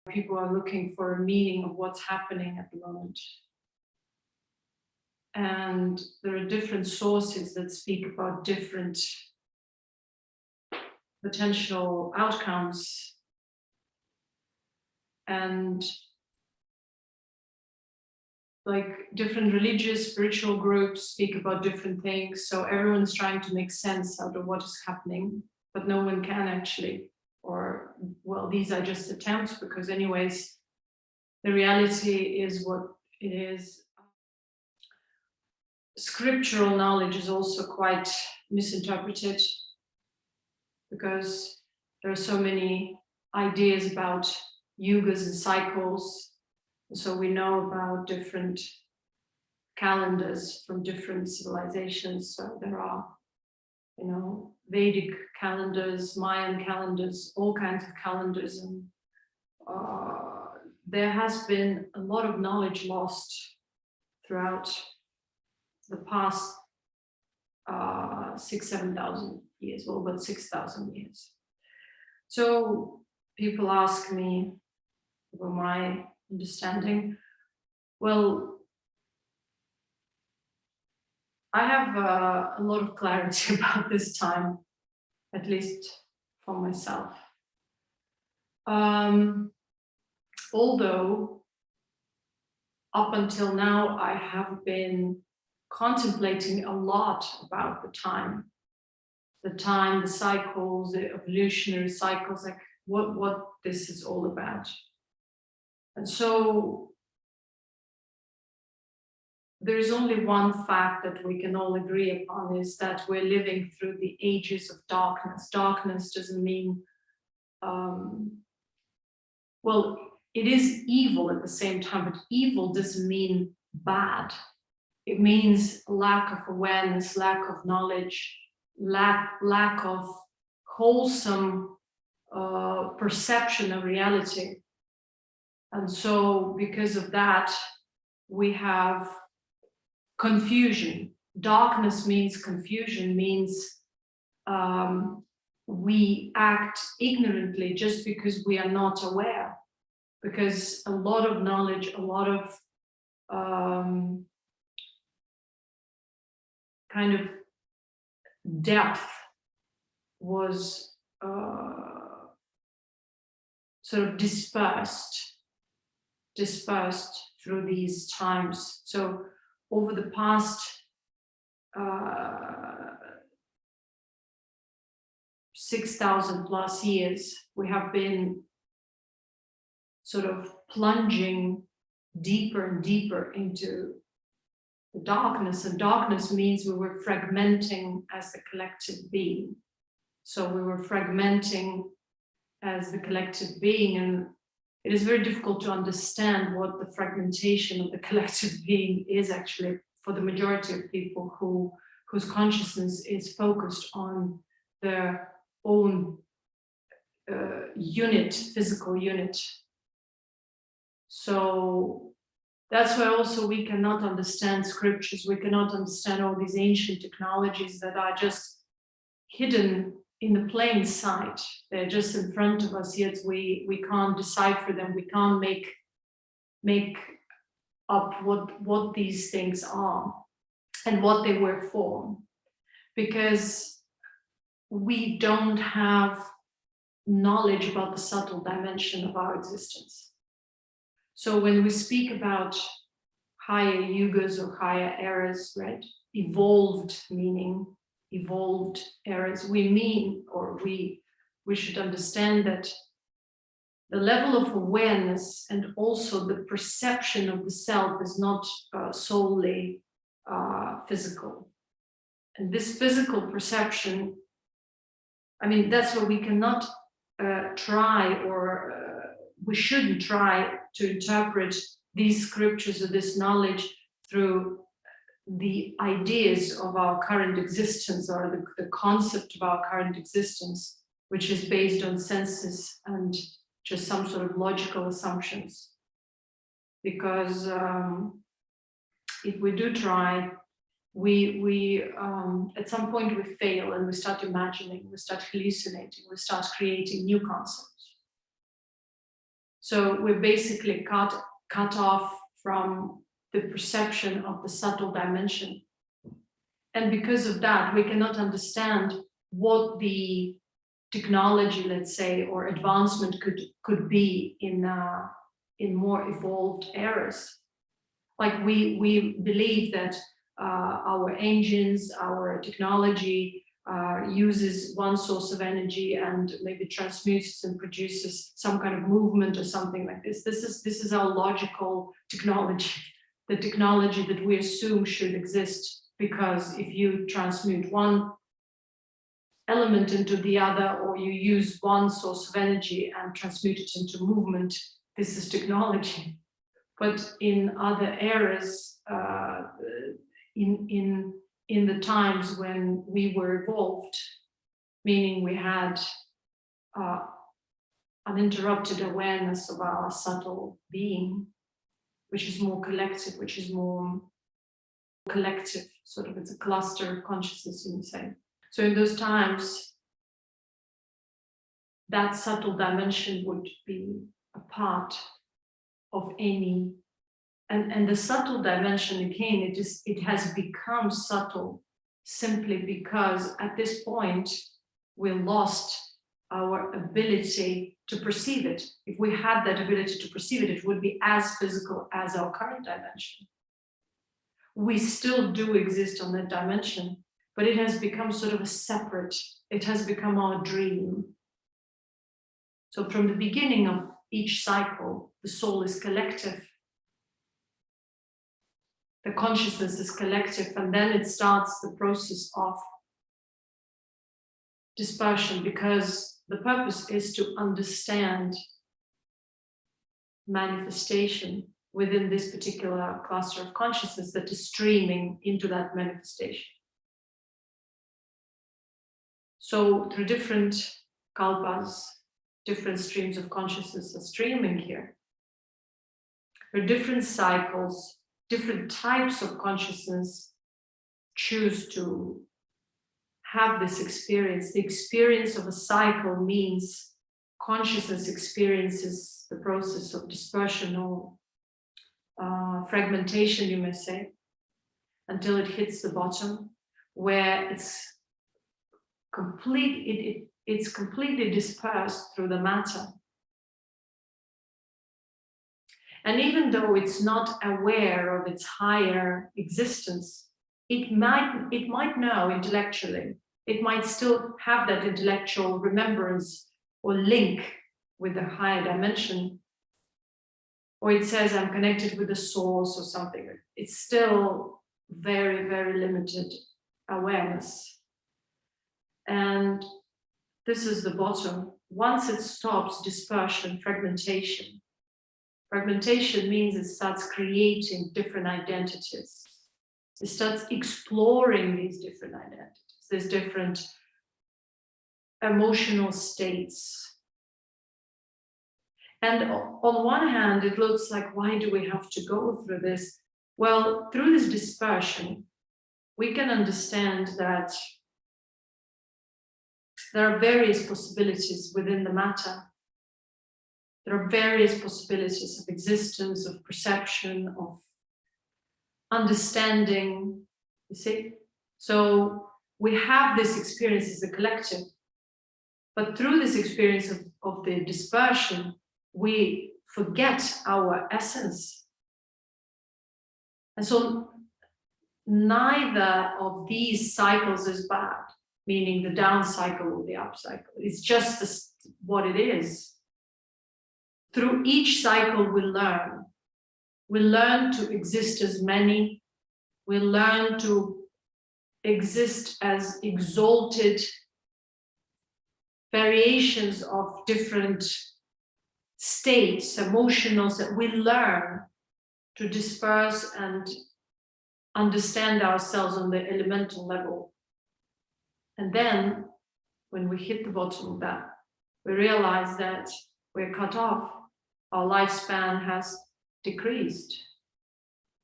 People are looking for a meaning of what's happening at the moment. And there are different sources that speak about different potential outcomes. And like different religious, spiritual groups speak about different things. So everyone's trying to make sense out of what is happening, but no one can actually. Or, well, these are just attempts, because anyways, the reality is what it is. Scriptural knowledge is also quite misinterpreted, because there are so many ideas about yugas and cycles. So we know about different calendars from different civilizations. So there are, you know, Vedic calendars, Mayan calendars, all kinds of calendars. And there has been a lot of knowledge lost throughout the past 6,000-7,000 years, well, about 6,000 years. So people ask me about my understanding. Well, I have a lot of clarity about this time, at least for myself. Although up until now, I have been contemplating a lot about the time, the cycles, the evolutionary cycles, like what this is all about. And so there is only one fact that we can all agree upon, is that we're living through the ages of darkness. Darkness doesn't mean, well, it is evil at the same time, but evil doesn't mean bad. It means lack of awareness, lack of knowledge, lack of wholesome perception of reality. And so because of that, we have confusion. Darkness means confusion, means we act ignorantly just because we are not aware. Because a lot of knowledge, a lot of kind of depth was sort of dispersed through these times. So over the past 6,000 plus years, we have been sort of plunging deeper and deeper into the darkness. And darkness means we were fragmenting as the collective being. So we were fragmenting as the collective being, and it is very difficult to understand what the fragmentation of the collective being is actually for the majority of people whose consciousness is focused on their own unit, physical unit. So that's why also we cannot understand scriptures, we cannot understand all these ancient technologies that are just hidden in the plain sight. They're just in front of us, yet we can't decipher them, we can't make up what these things are and what they were for, because we don't have knowledge about the subtle dimension of our existence. So when we speak about higher yugas or higher eras, right, evolved meaning, evolved eras, we mean, or we should understand that the level of awareness and also the perception of the self is not solely physical. And this physical perception, I mean, that's why we cannot try, or we shouldn't try to interpret these scriptures or this knowledge through the ideas of our current existence, or the concept of our current existence, which is based on senses and just some sort of logical assumptions. Because if we do try, we at some point we fail and we start imagining, we start hallucinating, we start creating new concepts. So we're basically cut off from the perception of the subtle dimension. And because of that, we cannot understand what the technology, let's say, or advancement could be in more evolved eras. Like we believe that our engines, our technology uses one source of energy and maybe transmutes and produces some kind of movement or something like this. This is our logical technology, the technology that we assume should exist, because if you transmute one element into the other, or you use one source of energy and transmute it into movement, this is technology. But in other eras, in the times when we were evolved, meaning we had uninterrupted awareness of our subtle being, which is more collective, sort of, it's a cluster of consciousness, you would say. So in those times, that subtle dimension would be a part of any, and the subtle dimension, again, it has become subtle simply because at this point we lost our ability to perceive it. If we had that ability to perceive it, it would be as physical as our current dimension. We still do exist on that dimension, but it has become sort of a separate, it has become our dream. So from the beginning of each cycle, the soul is collective. The consciousness is collective, and then it starts the process of dispersion, because the purpose is to understand manifestation within this particular cluster of consciousness that is streaming into that manifestation. So through different kalpas, different streams of consciousness are streaming here. There are different cycles, different types of consciousness choose to have this experience. The experience of a cycle means consciousness experiences the process of dispersion or fragmentation, you may say, until it hits the bottom, where it's completely dispersed through the matter. And even though it's not aware of its higher existence, it might know intellectually. It might still have that intellectual remembrance or link with the higher dimension. Or it says, I'm connected with the source or something. It's still very, very limited awareness. And this is the bottom. Once it stops dispersion, fragmentation means it starts creating different identities. It starts exploring these different identities. There's different emotional states. And on one hand, it looks like, why do we have to go through this? Well, through this dispersion, we can understand that there are various possibilities within the matter. There are various possibilities of existence, of perception, of understanding, you see? So we have this experience as a collective, but through this experience of the dispersion, we forget our essence. And so neither of these cycles is bad, meaning the down cycle or the up cycle. It's just what it is. Through each cycle, we learn. We learn to exist as many. We learn to exist as exalted variations of different states, emotionals, that we learn to disperse and understand ourselves on the elemental level. And then, when we hit the bottom of that, we realize that we're cut off. Our lifespan has decreased.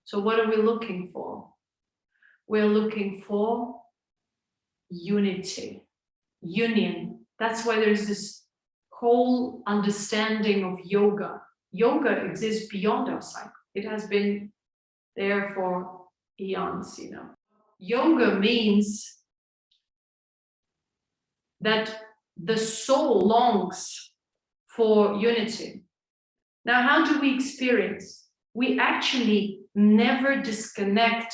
So what are we looking for? We're looking for unity, union. That's why there's this whole understanding of yoga. yoga exists beyond our cycle. It has been there for eons, you know. Yoga means that the soul longs for unity. Now, how do we experience? We actually never disconnect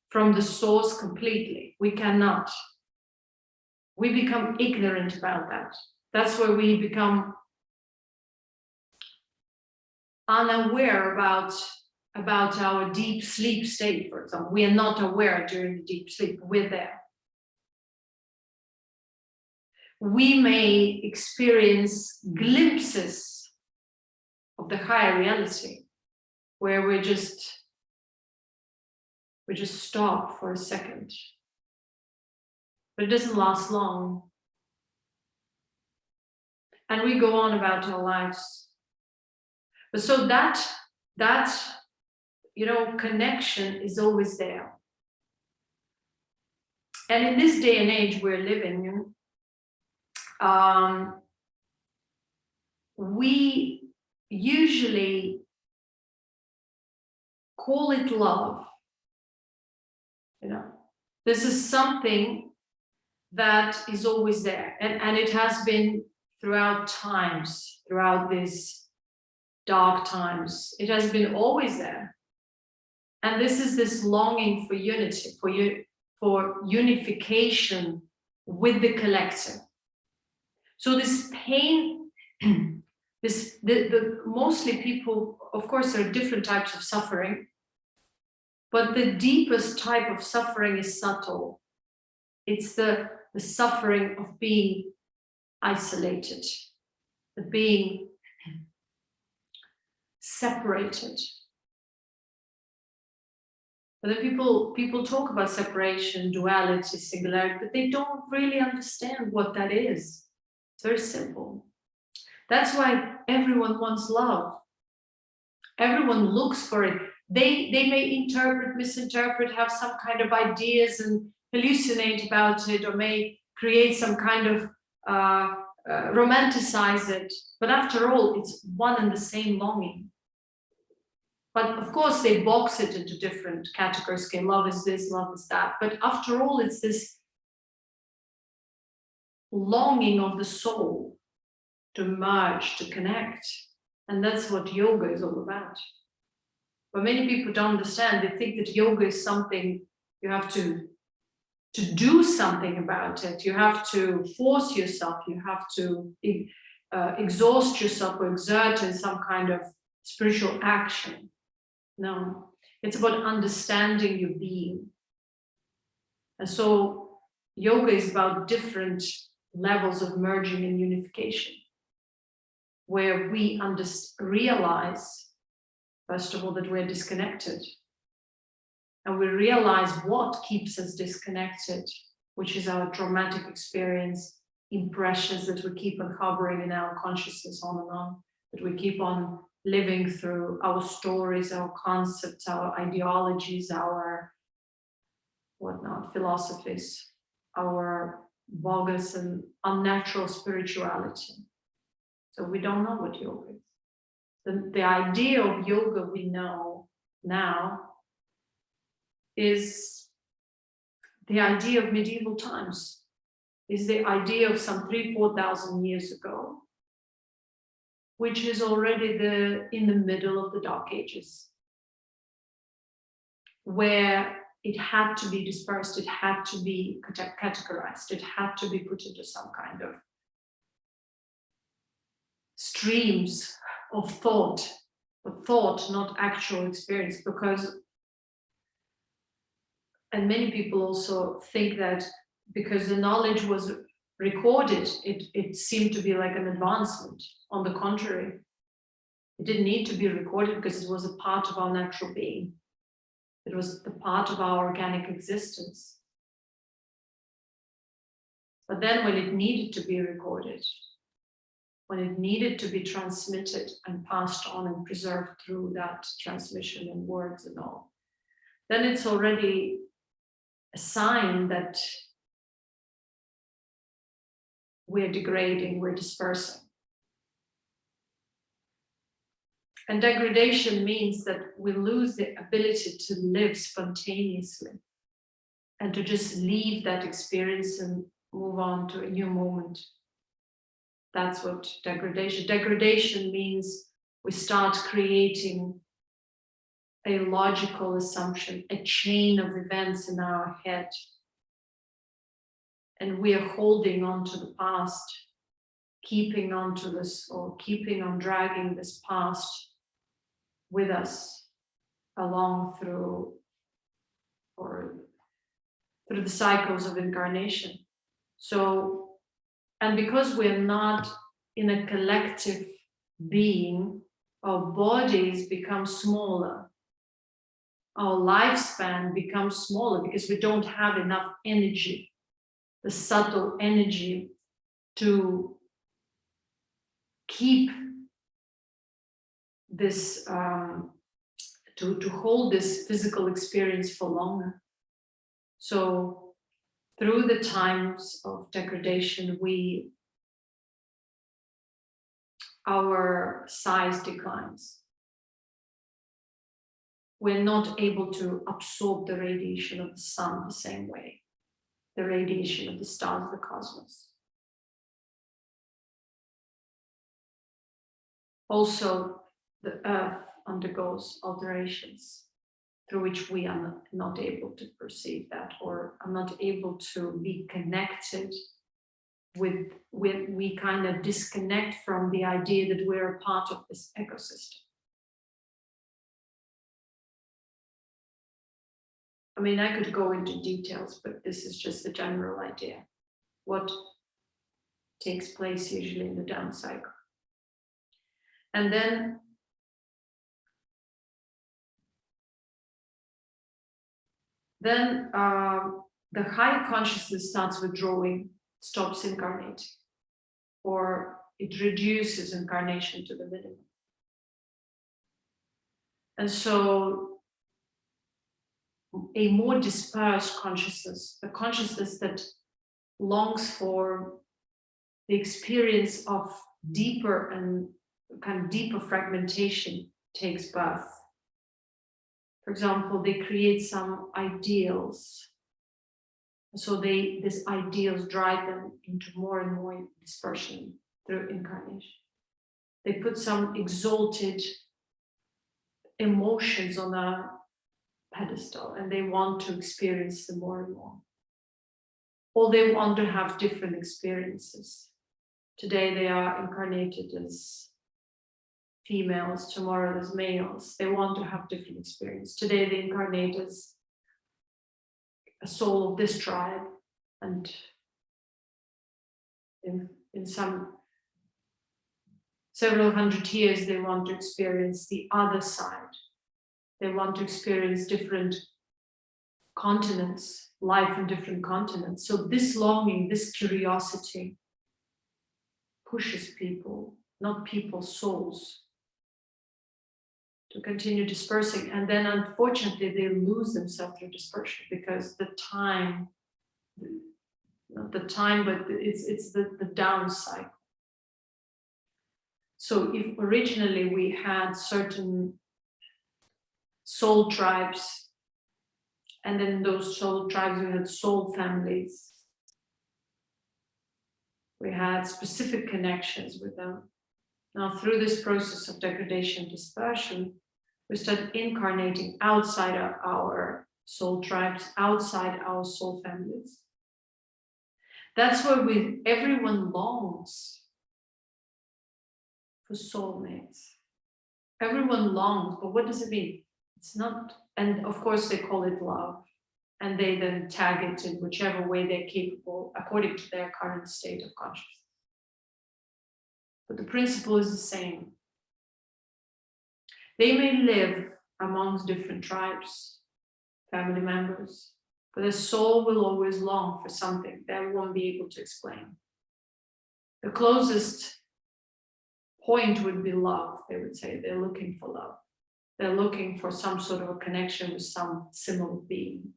from the source completely. We cannot. We become ignorant about that. That's where we become unaware about our deep sleep state, for example. We are not aware during the deep sleep. We're there. We may experience glimpses of the higher reality where we just stop for a second. But it doesn't last long. And we go on about our lives. But so that connection is always there. And in this day and age we're living in, we usually call it love. This is something that is always there, and it has been throughout times, throughout these dark times. It has been always there. And this is this longing for unity, for unification with the collective. So this pain, mostly people, of course, there are different types of suffering, but the deepest type of suffering is subtle. It's the suffering of being isolated, the being separated. But then people talk about separation, duality, singularity, but they don't really understand what that is. It's very simple. That's why everyone wants love. Everyone looks for it. They may interpret, misinterpret, have some kind of ideas and hallucinate about it, or may create some kind of romanticize it. But after all, it's one and the same longing. But of course, they box it into different categories. Okay, love is this, love is that. But after all, it's this longing of the soul to merge, to connect. And that's what yoga is all about. But many people don't understand. They think that yoga is something you have to do something about it. You have to force yourself. You have to exhaust yourself or exert in some kind of spiritual action. No, it's about understanding your being. And so yoga is about different levels of merging and unification, where we realize, first of all, that we're disconnected. And we realize what keeps us disconnected, which is our traumatic experience, impressions that we keep on hovering in our consciousness on and on, that we keep on living through, our stories, our concepts, our ideologies, our whatnot, philosophies, our bogus and unnatural spirituality. So we don't know what yoga is. The idea of yoga we know now is the idea of medieval times, is the idea of some 3,000-4,000 years ago, which is already in the middle of the Dark Ages, where it had to be dispersed, it had to be categorized, it had to be put into some kind of streams of thought, not actual experience, and many people also think that because the knowledge was recorded, it seemed to be like an advancement. On the contrary, it didn't need to be recorded because it was a part of our natural being. It was the part of our organic existence. But then when it needed to be recorded, when it needed to be transmitted and passed on and preserved through that transmission and words and all, then it's already a sign that we're degrading, we're dispersing. And degradation means that we lose the ability to live spontaneously and to just leave that experience and move on to a new moment. That's what degradation means. We start creating a logical assumption, a chain of events in our head. And we are holding on to the past, keeping on to this, or keeping on dragging this past with us along through the cycles of incarnation. So, and because we're not in a collective being, our bodies become smaller. Our lifespan becomes smaller because we don't have enough energy, the subtle energy, to keep this, to hold this physical experience for longer. So through the times of degradation, our size declines. We're not able to absorb the radiation of the sun the same way, the radiation of the stars, the cosmos. Also, the earth undergoes alterations through which we are not able to perceive that, or are not able to be connected with, we kind of disconnect from the idea that we're a part of this ecosystem. I mean, I could go into details, but this is just the general idea. What takes place usually in the down cycle. And then the high consciousness starts withdrawing, stops incarnating, or it reduces incarnation to the minimum. And so a more dispersed consciousness, a consciousness that longs for the experience of deeper and kind of deeper fragmentation, takes birth. For example, they create some ideals. So these ideals drive them into more and more dispersion through incarnation. They put some exalted emotions on a pedestal and they want to experience them more and more. Or they want to have different experiences. Today they are incarnated as females, tomorrow as males. They want to have different experiences. Today they incarnate as a soul of this tribe, and in some several hundred years they want to experience the other side. They want to experience different continents, life in different continents. So this longing, this curiosity pushes people, not people's souls, to continue dispersing. And then unfortunately they lose themselves through dispersion because the time, not the time, but it's the down cycle. So if originally we had certain soul tribes, and then in those soul tribes we had soul families, we had specific connections with them. Now through this process of degradation, dispersion, we start incarnating outside our soul tribes, outside our soul families. That's where everyone longs for soulmates. Everyone longs, but what does it mean? It's not, and of course they call it love, and they then tag it in whichever way they're capable according to their current state of consciousness. But the principle is the same. They may live amongst different tribes, family members, but their soul will always long for something they won't be able to explain. The closest point would be love, they would say. They're looking for love. They're looking for some sort of a connection with some similar being,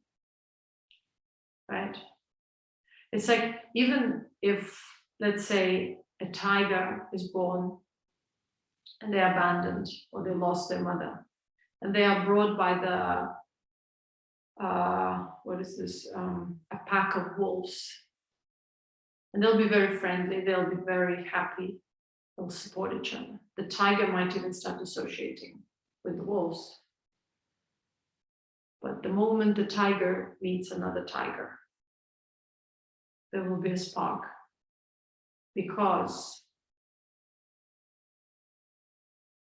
right? It's like, even if, let's say, a tiger is born and they're abandoned, or they lost their mother, and they are brought by the a pack of wolves, and they'll be very friendly, they'll be very happy, they'll support each other. The tiger might even start associating with the wolves, but the moment the tiger meets another tiger, there will be a spark, because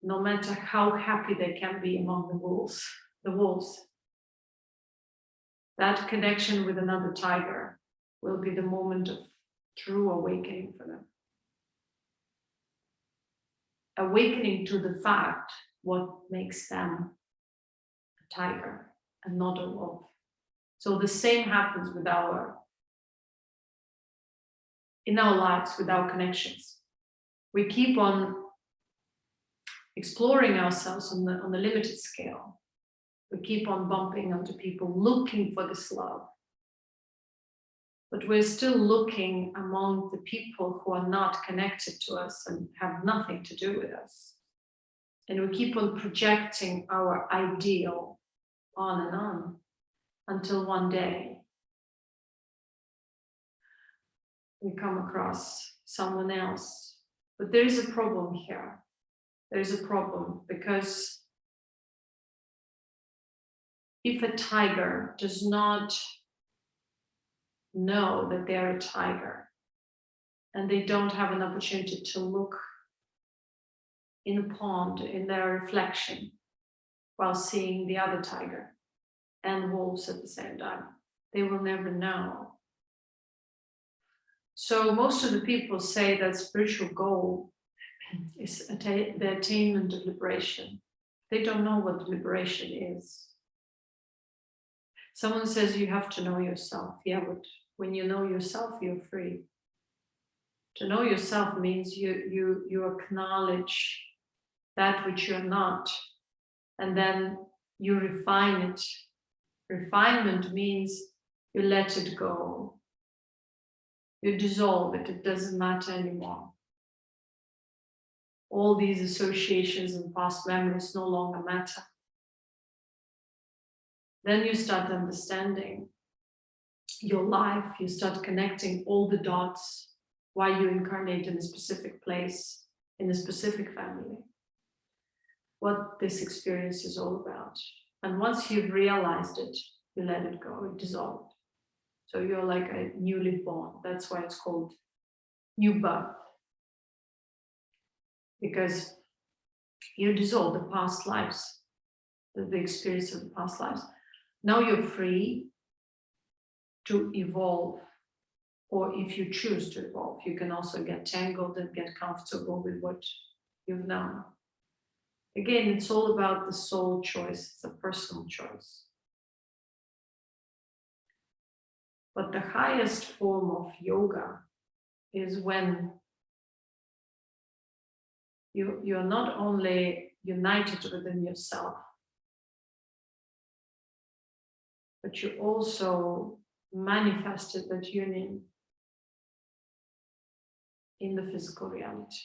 no matter how happy they can be among the wolves, that connection with another tiger will be the moment of true awakening for them. Awakening to the fact what makes them a tiger and not a wolf. So the same happens with in our lives, with our connections. We keep on exploring ourselves on the limited scale. We keep on bumping into people looking for this love. But we're still looking among the people who are not connected to us and have nothing to do with us. And we keep on projecting our ideal on and on until one day we come across someone else. But there is a problem here. There is a problem, because if a tiger does not know that they're a tiger, and they don't have an opportunity to look in a pond in their reflection while seeing the other tiger and wolves at the same time, they will never know. So most of the people say that spiritual goal is the attainment of liberation. They don't know what liberation is. Someone says you have to know yourself. Yeah, but when you know yourself, you're free. To know yourself means you acknowledge that which you're not, and then you refine it. Refinement means you let it go. You dissolve it. It doesn't matter anymore. All these associations and past memories no longer matter. Then you start understanding your life. You start connecting all the dots, why you incarnate in a specific place, in a specific family, what this experience is all about. And once you've realized it, you let it go, it dissolved. So you're like a newly born. That's why it's called new birth. Because you dissolve the past lives, the experience of the past lives. Now you're free to evolve, or if you choose to evolve, you can also get tangled and get comfortable with what you've known. Again, it's all about the soul choice. It's a personal choice. But the highest form of yoga is when you're not only united within yourself, but you also manifested that union in the physical reality.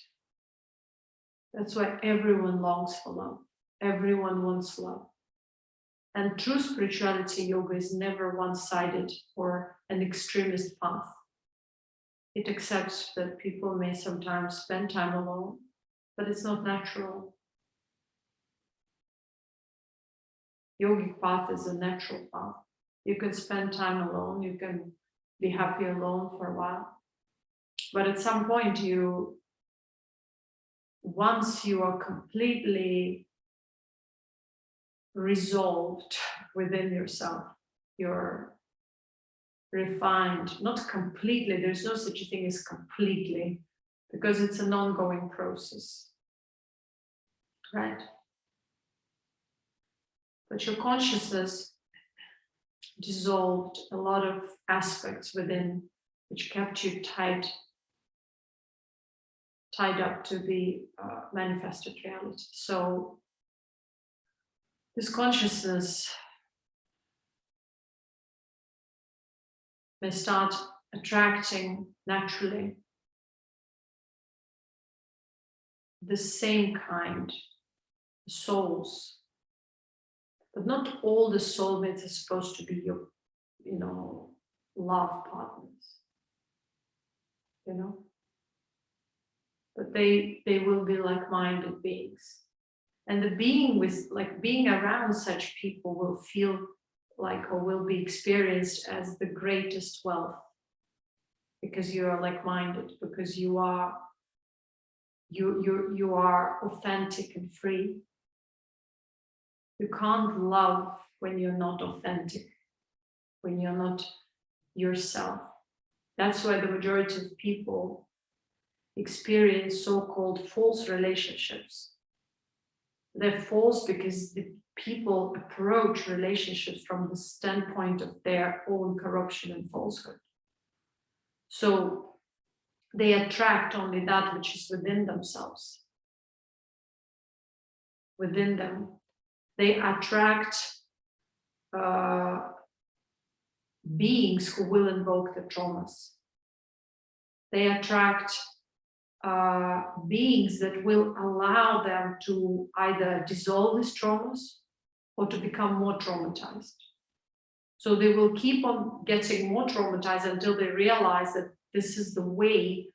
That's why everyone longs for love. Everyone wants love. And true spirituality, yoga, is never one-sided or an extremist path. It accepts that people may sometimes spend time alone, but it's not natural. Yogic path is a natural path. You can spend time alone, you can be happy alone for a while. But at some point, once you are completely resolved within yourself, you're refined, not completely, there's no such a thing as completely, because it's an ongoing process, right? But your consciousness dissolved a lot of aspects within which kept you tied up to the manifested reality. So this consciousness may start attracting naturally the same kind, souls. But not all the soulmates are supposed to be your, love partners. But they will be like-minded beings. And the being around such people will feel like, or will be experienced as the greatest wealth, because you are like-minded, because you are authentic and free. You can't love when you're not authentic, when you're not yourself. That's why the majority of people experience so-called false relationships. They're false because the people approach relationships from the standpoint of their own corruption and falsehood. So they attract only that which is within themselves. Within them. They attract beings who will invoke the traumas. They attract beings that will allow them to either dissolve these traumas or to become more traumatized. So they will keep on getting more traumatized until they realize that this is the way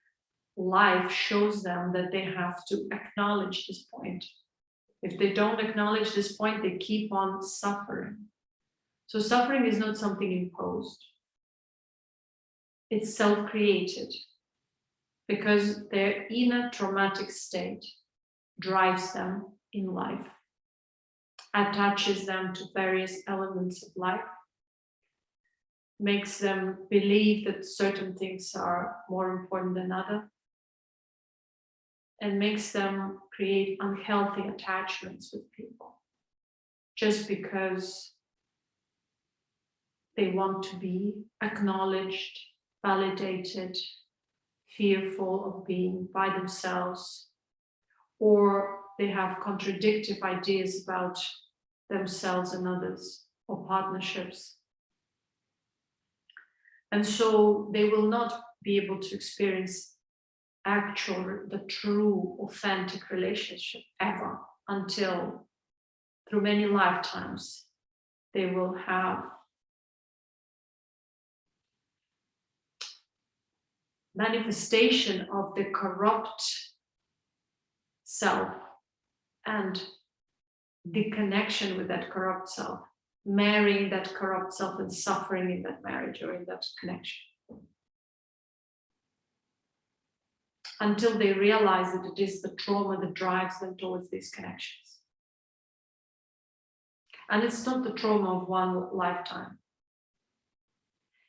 life shows them that they have to acknowledge this point. If they don't acknowledge this point, they keep on suffering. So suffering is not something imposed. It's self-created, because their inner traumatic state drives them in life, attaches them to various elements of life, makes them believe that certain things are more important than others, and makes them create unhealthy attachments with people, just because they want to be acknowledged, validated, fearful of being by themselves, or they have contradictory ideas about themselves and others, or partnerships. And so they will not be able to experience the true, authentic relationship ever, until through many lifetimes they will have manifestation of the corrupt self and the connection with that corrupt self, marrying that corrupt self and suffering in that marriage or in that connection. Until they realize that it is the trauma that drives them towards these connections. And it's not the trauma of one lifetime.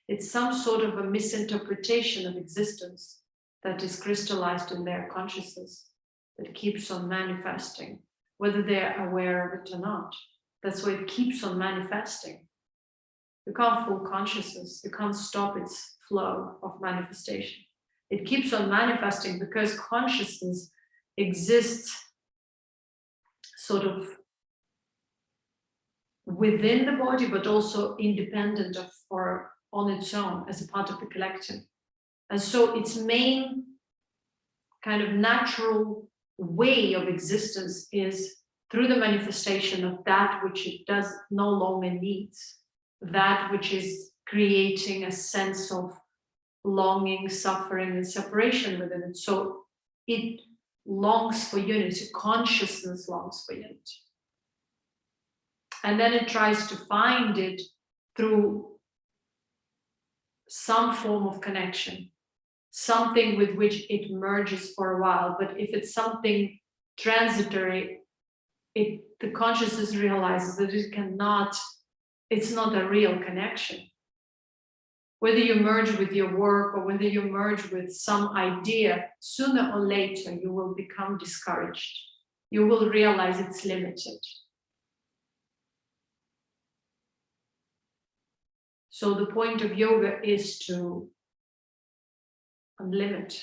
It's some sort of a misinterpretation of existence that is crystallized in their consciousness, that keeps on manifesting, whether they're aware of it or not. That's why it keeps on manifesting. You can't fool consciousness. You can't stop its flow of manifestation. It keeps on manifesting because consciousness exists sort of within the body, but also independent of or on its own as a part of the collective. And so its main kind of natural way of existence is through the manifestation of that which it does no longer needs, that which is creating a sense of longing, suffering, and separation within it. So it longs for unity, consciousness longs for unity. And then it tries to find it through some form of connection, something with which it merges for a while. But if it's something transitory, the consciousness realizes that it's not a real connection. Whether you merge with your work or whether you merge with some idea, sooner or later you will become discouraged. You will realize it's limited. So the point of yoga is to unlimit,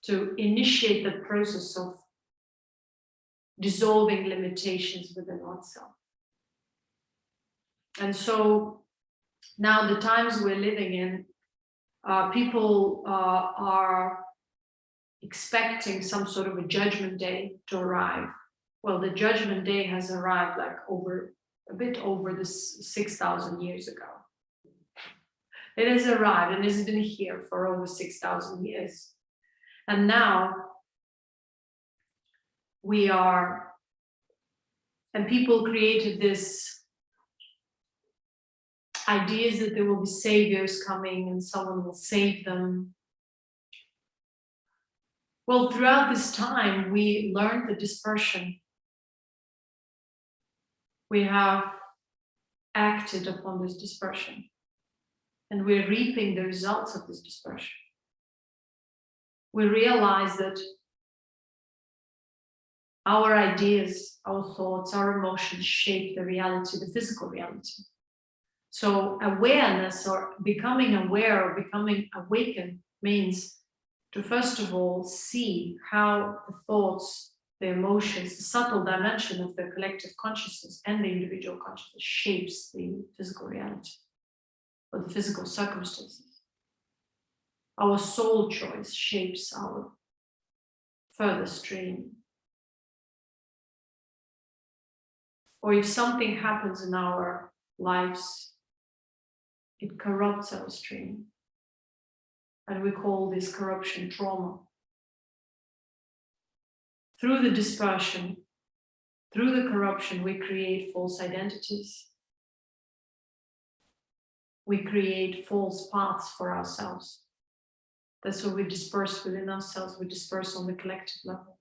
to initiate the process of dissolving limitations within oneself. And so now the times we're living in, people are expecting some sort of a judgment day to arrive. Well, the judgment day has arrived like a bit over this 6,000 years ago. It has arrived and has been here for over 6,000 years. And now we are, and people created this ideas that there will be saviors coming and someone will save them. Well, throughout this time, we learned the dispersion. We have acted upon this dispersion, and we're reaping the results of this dispersion. We realize that our ideas, our thoughts, our emotions shape the reality, the physical reality. So awareness, or becoming aware, or becoming awakened, means to first of all see how the thoughts, the emotions, the subtle dimension of the collective consciousness and the individual consciousness shapes the physical reality or the physical circumstances. Our soul choice shapes our further stream. Or if something happens in our lives, it corrupts our stream. And we call this corruption trauma. Through the dispersion, through the corruption, we create false identities. We create false paths for ourselves. That's what we disperse within ourselves, we disperse on the collective level.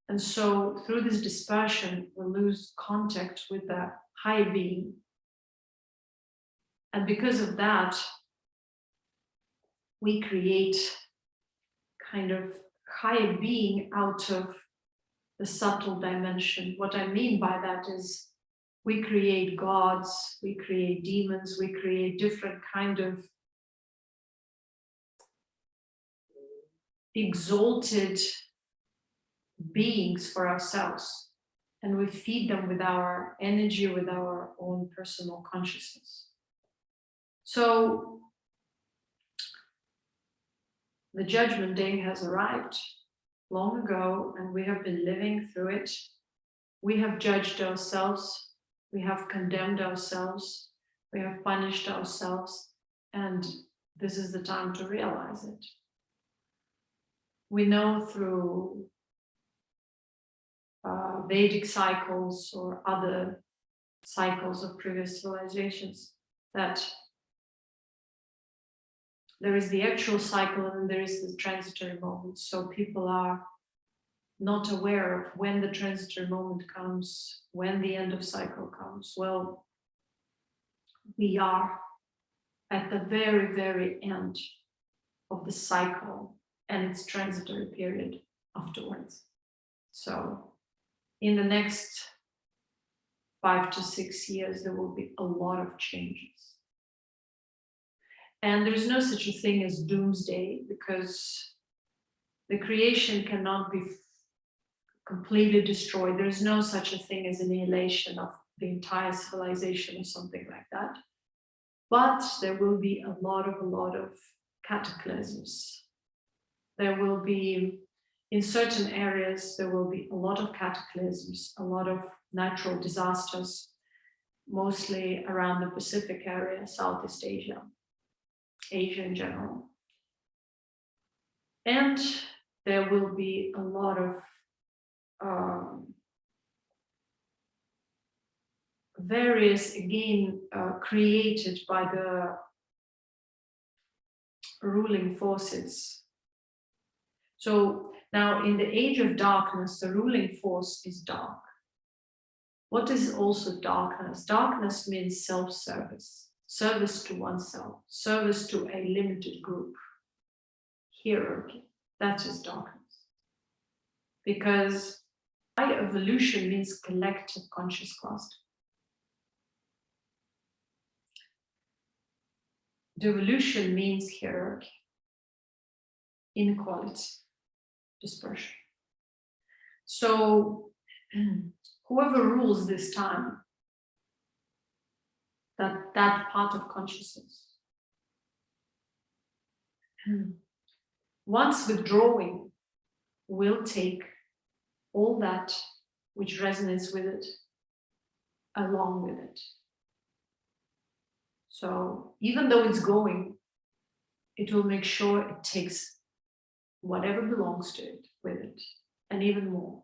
And so through this dispersion, we lose contact with the higher being. And because of that, we create kind of higher being out of the subtle dimension. What I mean by that is we create gods, we create demons, we create different kind of exalted beings for ourselves. And we feed them with our energy, with our own personal consciousness. So the judgment day has arrived long ago, and we have been living through it. We have judged ourselves, we have condemned ourselves, we have punished ourselves, and this is the time to realize it. We know through Vedic cycles or other cycles of previous civilizations that there is the actual cycle and there is the transitory moment. So people are not aware of when the transitory moment comes, when the end of cycle comes. Well, we are at the very, very end of the cycle and its transitory period afterwards. So in the next 5 to 6 years, there will be a lot of changes. And there's no such a thing as doomsday, because the creation cannot be completely destroyed. There's no such a thing as annihilation of the entire civilization or something like that. But there will be a lot of cataclysms. There will be, in certain areas, there will be a lot of cataclysms, a lot of natural disasters, mostly around the Pacific area, Southeast Asia, Asia in general. And there will be a lot of various, again, created by the ruling forces. So now in the age of darkness, the ruling force is dark. What is also darkness? Darkness means self-service, service to oneself, service to a limited group, hierarchy. That is darkness. Because evolution means collective conscious cluster. Devolution means hierarchy, inequality, dispersion. So whoever rules this time, that part of consciousness, once withdrawing, will take all that which resonates with it along with it. So even though it's going, it will make sure it takes whatever belongs to it with it, and even more.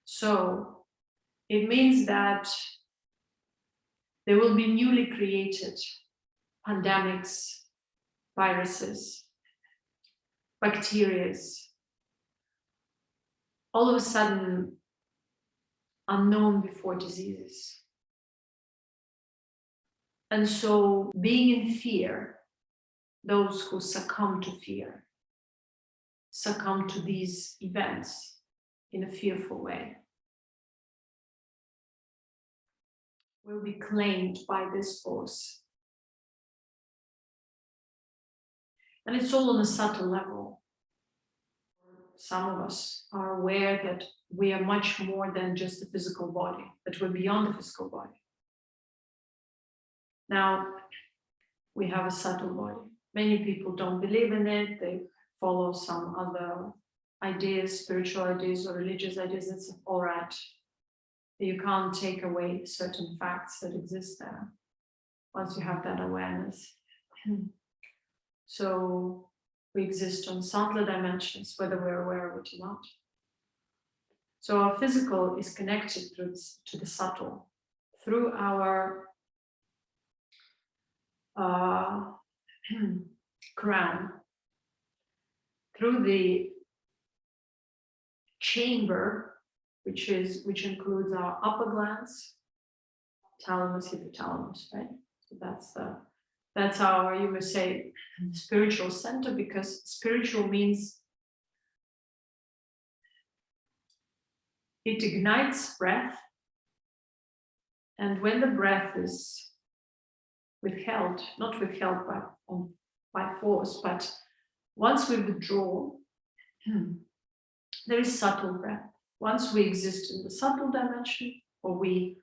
So it means that there will be newly created pandemics, viruses, bacteria, all of a sudden unknown before diseases. And so being in fear, those who succumb to fear, succumb to these events in a fearful way, will be claimed by this force. And it's all on a subtle level. Some of us are aware that we are much more than just the physical body, that we're beyond the physical body. Now, we have a subtle body. Many people don't believe in it. They follow some other ideas, spiritual ideas or religious ideas. It's all right. You can't take away certain facts that exist there once you have that awareness. So we exist on subtler dimensions, whether we're aware of it or not. So our physical is connected to the subtle through our crown, through the chamber, which includes our upper glands, thalamus, hypothalamus, right? So that's our, you may say, spiritual center, because spiritual means it ignites breath, and when the breath is withheld, not withheld by force, but once we withdraw, there is subtle breath. Once we exist in the subtle dimension, or we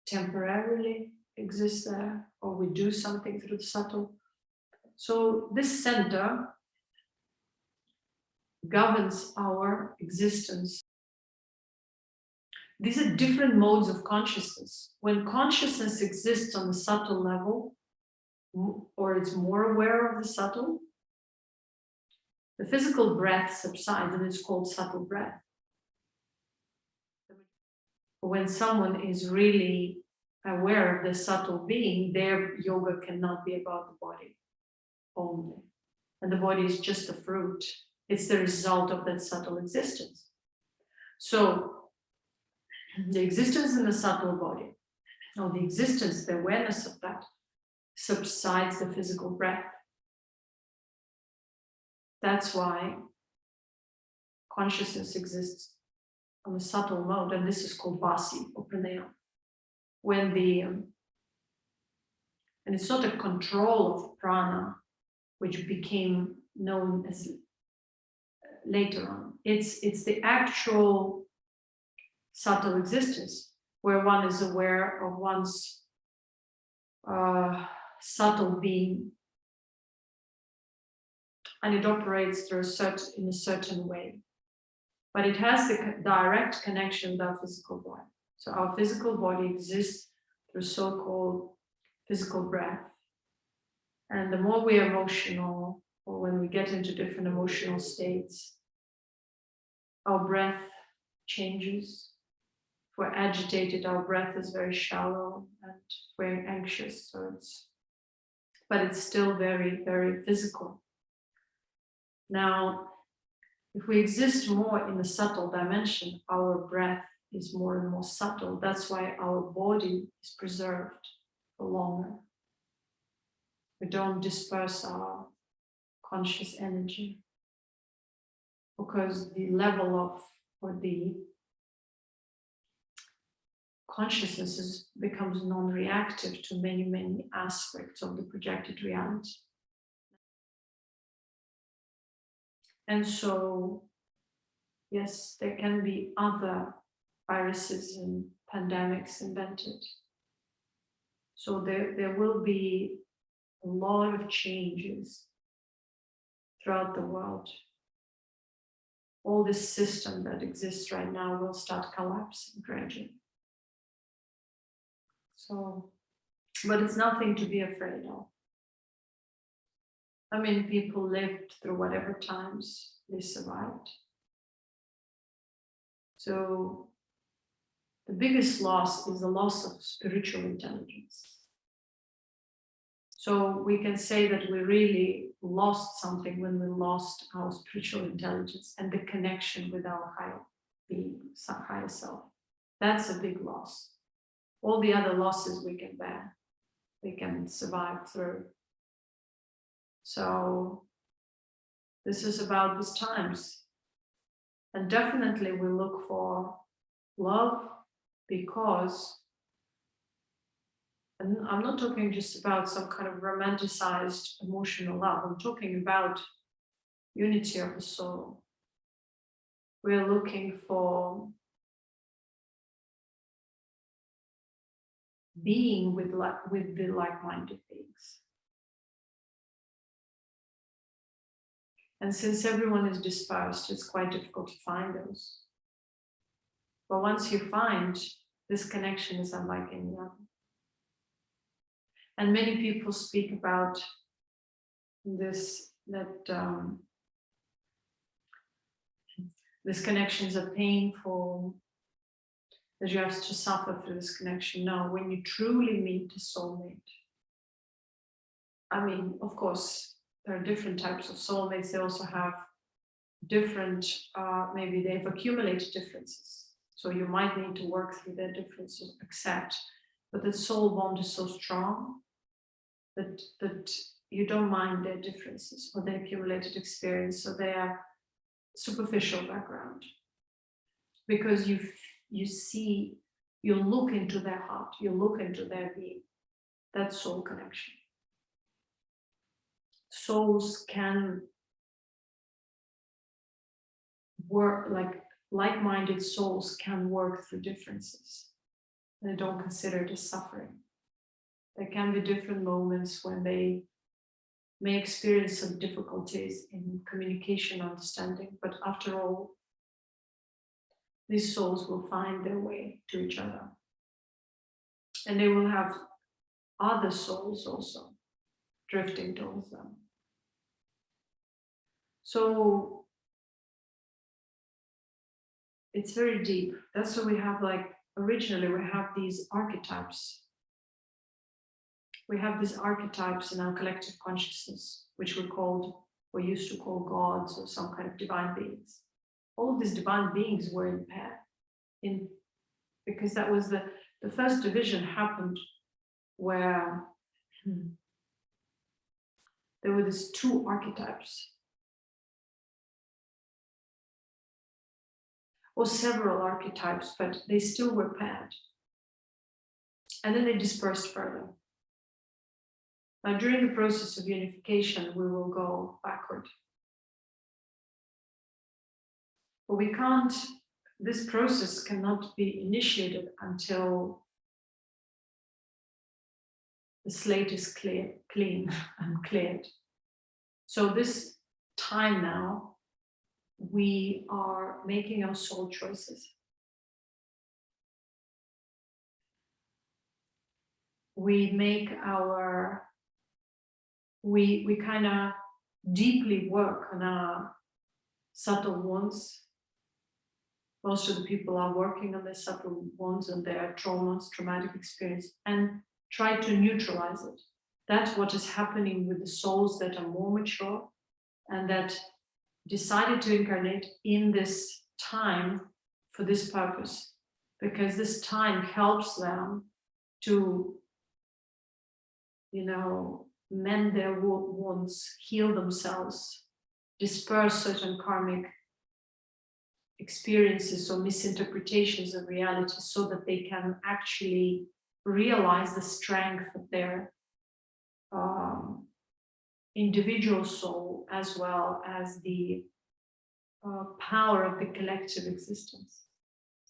temporarily exist there, or we do something through the subtle. So this center governs our existence. These are different modes of consciousness. When consciousness exists on the subtle level, or it's more aware of the subtle, the physical breath subsides, and it's called subtle breath. When someone is really aware of the subtle being, their yoga cannot be about the body only. And the body is just a fruit. It's the result of that subtle existence. So the existence in the subtle body, or the existence, the awareness of that, subsides the physical breath. That's why consciousness exists on a subtle mode, and this is called Vasi or Pranayam. When and it's not a control of prana, which became known as later on. It's the actual subtle existence where one is aware of one's subtle being, and it operates in a certain way. But it has the direct connection with our physical body. So our physical body exists through so-called physical breath. And the more we are emotional, or when we get into different emotional states, our breath changes. If we're agitated, our breath is very shallow, and we're anxious. But it's still very, very physical. Now, if we exist more in the subtle dimension, our breath is more and more subtle. That's why our body is preserved for longer. We don't disperse our conscious energy, because the level of, or the consciousness becomes non-reactive to many, many aspects of the projected reality. And so, yes, there can be other viruses and pandemics invented. So there will be a lot of changes throughout the world. All this system that exists right now will start collapsing gradually. So, but it's nothing to be afraid of. I mean, people lived through whatever times they survived. So the biggest loss is the loss of spiritual intelligence. So we can say that we really lost something when we lost our spiritual intelligence and the connection with our higher being, higher self. That's a big loss. All the other losses we can bear, we can survive through. So this is about these times. And definitely we look for love, because, and I'm not talking just about some kind of romanticized emotional love, I'm talking about unity of the soul. We're looking for being with the like-minded beings. And since everyone is dispersed, it's quite difficult to find those. But once you find, this connection is unlike any other. And many people speak about this, that this connections are painful, that you have to suffer through this connection. No, when you truly meet the soulmate, I mean, of course, there are different types of soulmates. They also have different, maybe they've accumulated differences. So you might need to work through their differences, accept, but the soul bond is so strong that you don't mind their differences or their accumulated experience, so their superficial background. Because you see, you look into their heart, you look into their being, that soul connection. Souls can work, like-minded souls can work through differences. They don't consider it as suffering. There can be different moments when they may experience some difficulties in communication, understanding, but after all, these souls will find their way to each other. And they will have other souls also drifting towards them. So it's very deep. That's why we have, like, originally we have these archetypes. We have these archetypes in our collective consciousness, which we used to call gods or some kind of divine beings. All of these divine beings were impaired because that was the first division happened where there were these two archetypes, or several archetypes, but they still were paired. And then they dispersed further. Now, during the process of unification, we will go backward. But we can't, this process cannot be initiated until the slate is clean and cleared. So this time now, we are making our soul choices. We make our, we kind of deeply work on our subtle wounds. Most of the people are working on their subtle wounds and their traumas, traumatic experience, and try to neutralize it. That's what is happening with the souls that are more mature and that decided to incarnate in this time for this purpose, because this time helps them to, mend their wounds, heal themselves, disperse certain karmic experiences or misinterpretations of reality, so that they can actually realize the strength of their individual soul, as well as the power of the collective existence.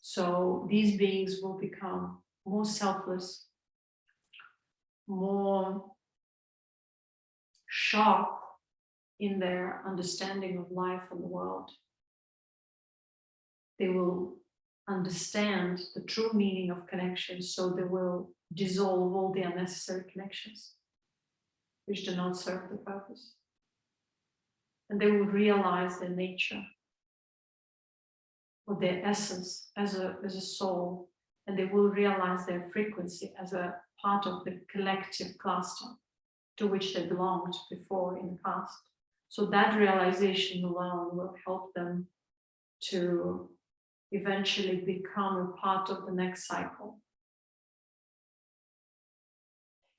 So these beings will become more selfless, more sharp in their understanding of life and the world. They will understand the true meaning of connections, so they will dissolve all the unnecessary connections which do not serve the purpose. And they will realize their nature or their essence as a soul, and they will realize their frequency as a part of the collective cluster to which they belonged before in the past. So that realization alone will help them to eventually become a part of the next cycle.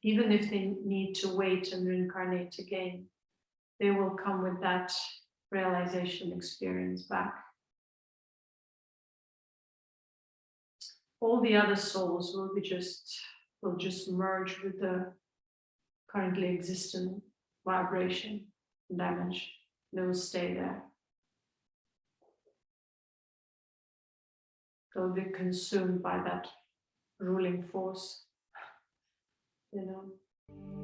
Even if they need to wait and reincarnate again, they will come with that realization experience back. All the other souls will just merge with the currently existing vibration dimension. They will stay there. They'll be consumed by that ruling force, you know.